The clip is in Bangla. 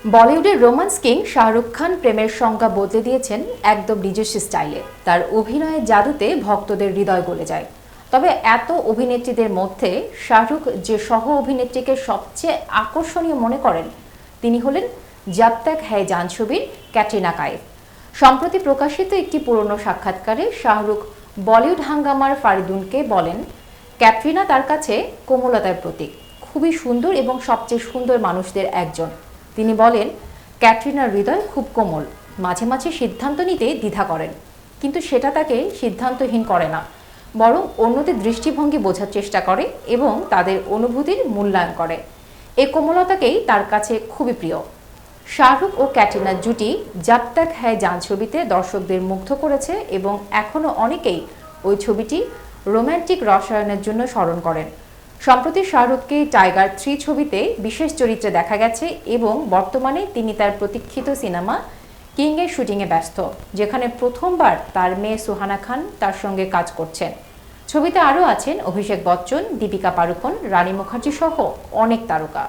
বলিউডের রোমান্স কিং শাহরুখ খান প্রেমের সংজ্ঞা বদলে দিয়েছেন একদম নিজস্ব স্টাইলে। তার অভিনয়ের জাদুতে ভক্তদের হৃদয় গলে যায়। তবে এত অভিনেত্রীদের মধ্যে শাহরুখ যে সহ অভিনেত্রীকে সবচেয়ে আকর্ষণীয় মনে করেন তিনি হলেন জব তক হ্যায় জান ছবির ক্যাটরিনা কাইফ। সম্প্রতি প্রকাশিত একটি পুরনো সাক্ষাৎকারে শাহরুখ বলিউড হাঙ্গামার ফারিদুনকে বলেন, ক্যাটরিনা তার কাছে কোমলতার প্রতীক, খুবই সুন্দর এবং সবচেয়ে সুন্দর মানুষদের একজন। তিনি বলেন, ক্যাটরিনার হৃদয় খুব কোমল, মাঝে মাঝে সিদ্ধান্ত নিতে দ্বিধা করেন, কিন্তু সেটা তাকে সিদ্ধান্তহীন করে না, বরং অন্যদের দৃষ্টিভঙ্গি বোঝার চেষ্টা করে এবং তাদের অনুভূতির মূল্যায়ন করে। এই কোমলতাকেই তার কাছে খুবই প্রিয়। শাহরুখ ও ক্যাটরিনার জুটি জব তক হ্যায় জান ছবিতে দর্শকদের মুগ্ধ করেছে এবং এখনও অনেকেই ওই ছবিটি রোম্যান্টিক রসায়নের জন্য স্মরণ করেন। সম্প্রতি শাহরুখকে টাইগার 3 ছবিতে বিশেষ চরিত্রে দেখা গেছে এবং বর্তমানে তিনি তার প্রতীক্ষিত সিনেমা কিংয়ের শুটিংয়ে ব্যস্ত, যেখানে প্রথমবার তার মেয়ে সুহানা খান তার সঙ্গে কাজ করছেন। ছবিতে আরও আছেন অভিষেক বচ্চন, দীপিকা পাড়ুকোন, রানী মুখার্জি সহ অনেক তারকা।